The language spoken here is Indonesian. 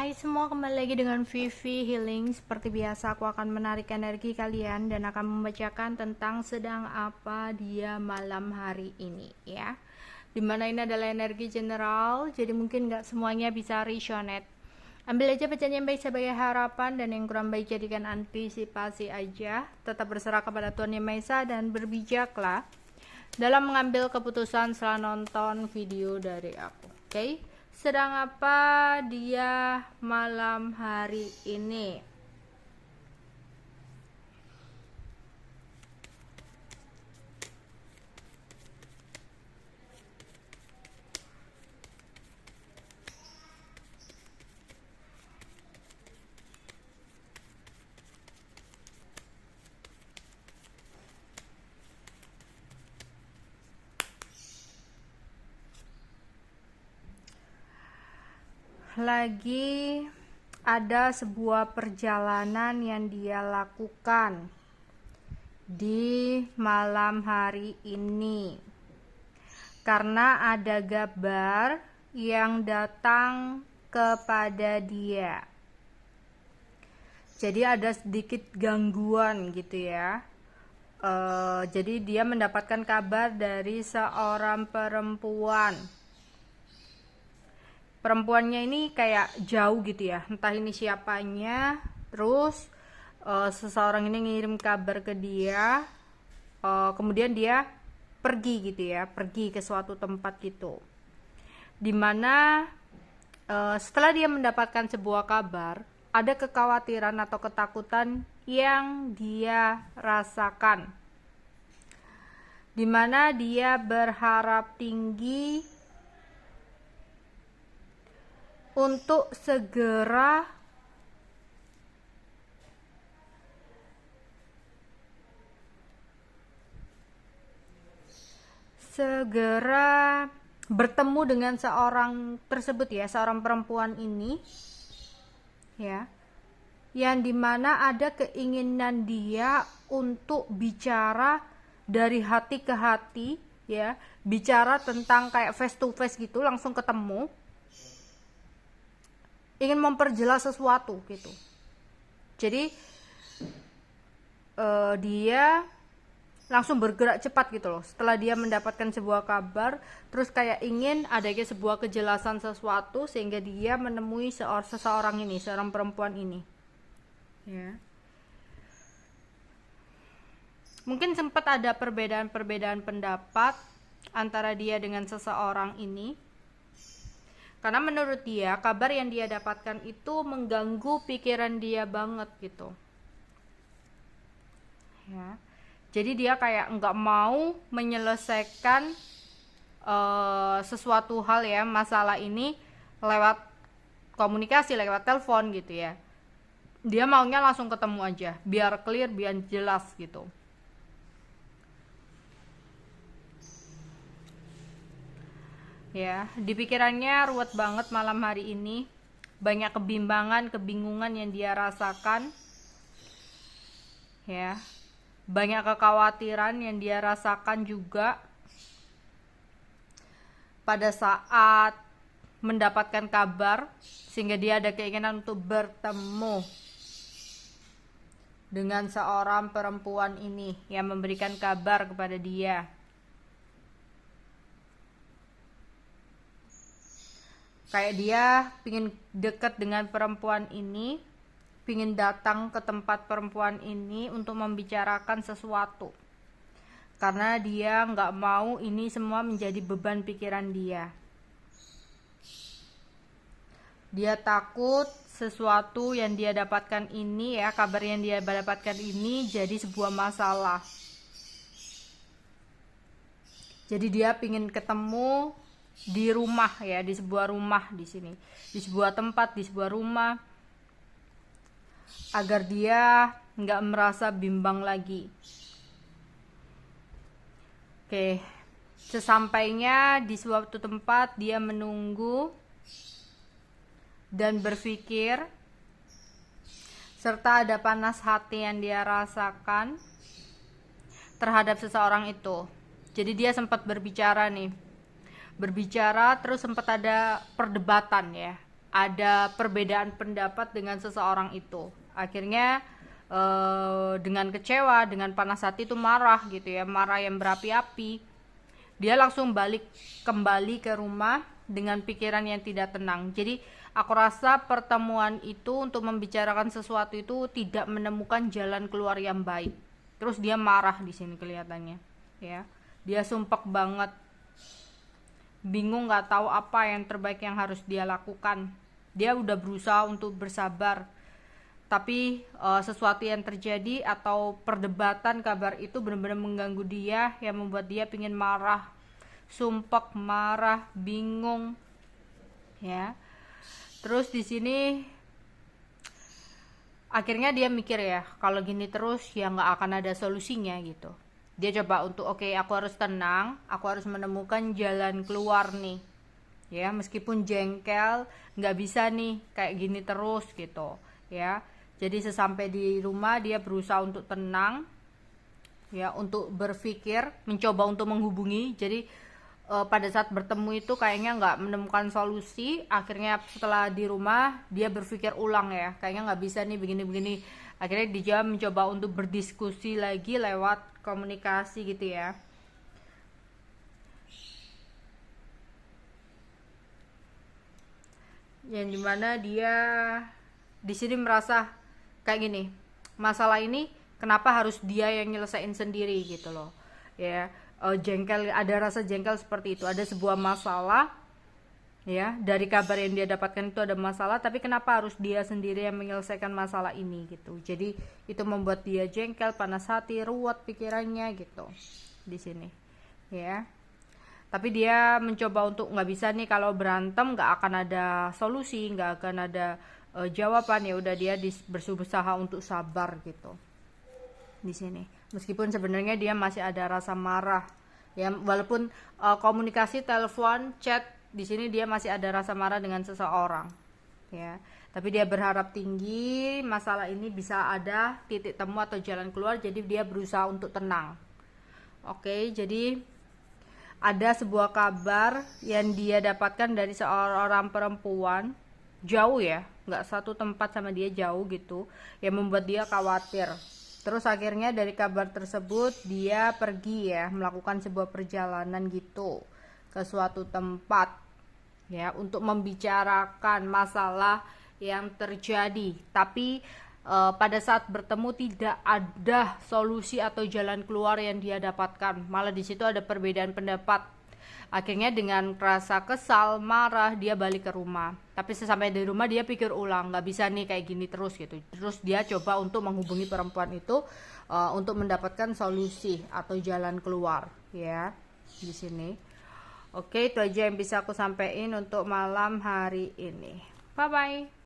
Hai semua, kembali lagi dengan Vivi Healing. Seperti biasa aku akan menarik energi kalian dan akan membacakan tentang sedang apa dia malam hari ini ya. Dimana ini adalah energi general, jadi mungkin gak semuanya bisa resonate. Ambil aja bacaan yang baik sebagai harapan dan yang kurang baik jadikan antisipasi aja. Tetap berserah kepada Tuhan Yang Maha Esa dan berbijaklah dalam mengambil keputusan setelah nonton video dari aku. Oke? Sedang apa dia malam hari ini? Lagi ada sebuah perjalanan yang dia lakukan di malam hari ini, karena ada gambar yang datang kepada dia. Jadi ada sedikit gangguan gitu ya. Jadi dia mendapatkan kabar dari seorang perempuan. Perempuannya ini kayak jauh gitu ya, entah ini siapanya. Terus seseorang ini ngirim kabar ke dia, kemudian dia pergi gitu ya, pergi ke suatu tempat gitu, dimana setelah dia mendapatkan sebuah kabar, ada kekhawatiran atau ketakutan yang dia rasakan, dimana dia berharap tinggi untuk segera bertemu dengan seorang tersebut ya, seorang perempuan ini ya, yang dimana ada keinginan dia untuk bicara dari hati ke hati ya, bicara tentang kayak face to face gitu, langsung ketemu, ingin memperjelas sesuatu gitu. Jadi dia langsung bergerak cepat gitu loh, setelah dia mendapatkan sebuah kabar, terus kayak ingin adanya sebuah kejelasan sesuatu, sehingga dia menemui seseorang ini, seorang perempuan ini ya. Mungkin sempat ada perbedaan pendapat antara dia dengan seseorang ini, karena menurut dia kabar yang dia dapatkan itu mengganggu pikiran dia banget gitu ya. Jadi dia kayak nggak mau menyelesaikan sesuatu hal ya, masalah ini lewat komunikasi, lewat telepon gitu ya. Dia maunya langsung ketemu aja, biar clear, biar jelas gitu. Ya, di pikirannya ruwet banget malam hari ini. Banyak kebingungan yang dia rasakan. Ya. Banyak kekhawatiran yang dia rasakan juga pada saat mendapatkan kabar, sehingga dia ada keinginan untuk bertemu dengan seorang perempuan ini yang memberikan kabar kepada dia. Kayak dia pingin dekat dengan perempuan ini, pingin datang ke tempat perempuan ini untuk membicarakan sesuatu, karena dia nggak mau ini semua menjadi beban pikiran dia. Dia takut sesuatu yang dia dapatkan ini ya, kabar yang dia dapatkan ini jadi sebuah masalah. Jadi dia pingin ketemu di rumah ya, di sebuah rumah di sini, di sebuah tempat, di sebuah rumah, agar dia nggak merasa bimbang lagi. Oke, sesampainya di suatu tempat dia menunggu dan berpikir, serta ada panas hati yang dia rasakan terhadap seseorang itu. Jadi dia sempat berbicara terus sempat ada perdebatan ya, ada perbedaan pendapat dengan seseorang itu. Akhirnya dengan kecewa, dengan panas hati itu marah gitu ya, marah yang berapi-api. Dia langsung kembali ke rumah dengan pikiran yang tidak tenang. Jadi aku rasa pertemuan itu untuk membicarakan sesuatu itu tidak menemukan jalan keluar yang baik. Terus dia marah di sini kelihatannya, ya. Dia sumpek banget, bingung, nggak tahu apa yang terbaik yang harus dia lakukan. Dia udah berusaha untuk bersabar, tapi sesuatu yang terjadi atau perdebatan kabar itu benar-benar mengganggu dia, yang membuat dia pingin marah, sumpek, marah, bingung, ya. Terus di sini akhirnya dia mikir ya, kalau gini terus ya nggak akan ada solusinya gitu. Dia coba untuk oke, aku harus tenang, aku harus menemukan jalan keluar nih, ya. Meskipun jengkel, nggak bisa nih kayak gini terus gitu, ya. Jadi sesampai di rumah dia berusaha untuk tenang, ya, untuk berpikir, mencoba untuk menghubungi. Jadi pada saat bertemu itu kayaknya nggak menemukan solusi. Akhirnya setelah di rumah dia berpikir ulang ya, kayaknya nggak bisa nih begini-begini. Akhirnya dia mencoba untuk berdiskusi lagi lewat komunikasi gitu ya. Yang dimana dia di sini merasa kayak gini, masalah ini kenapa harus dia yang nyelesain sendiri gitu loh, ya. Jengkel, ada rasa jengkel seperti itu. Ada sebuah masalah, ya, dari kabar yang dia dapatkan itu ada masalah, tapi kenapa harus dia sendiri yang menyelesaikan masalah ini gitu. Jadi itu membuat dia jengkel, panas hati, ruwet pikirannya gitu di sini, ya. Tapi dia mencoba untuk nggak bisa nih, kalau berantem nggak akan ada solusi, nggak akan ada jawaban. Ya udah, dia berusaha untuk sabar gitu di sini. Meskipun sebenarnya dia masih ada rasa marah, ya, walaupun komunikasi telepon, chat, di sini dia masih ada rasa marah dengan seseorang, ya. Tapi dia berharap tinggi masalah ini bisa ada titik temu atau jalan keluar. Jadi dia berusaha untuk tenang. Oke, jadi ada sebuah kabar yang dia dapatkan dari seorang perempuan, jauh ya, nggak satu tempat sama dia, jauh gitu, yang membuat dia khawatir. Terus akhirnya dari kabar tersebut dia pergi ya, melakukan sebuah perjalanan gitu ke suatu tempat, ya, untuk membicarakan masalah yang terjadi. Tapi pada saat bertemu tidak ada solusi atau jalan keluar yang dia dapatkan. Malah di situ ada perbedaan pendapat. Akhirnya dengan rasa kesal, marah, dia balik ke rumah. Tapi sesampai di rumah dia pikir ulang, nggak bisa nih kayak gini terus gitu. Terus dia coba untuk menghubungi perempuan itu untuk mendapatkan solusi atau jalan keluar, ya, di sini. Oke, itu aja yang bisa aku sampaikan untuk malam hari ini. Bye bye.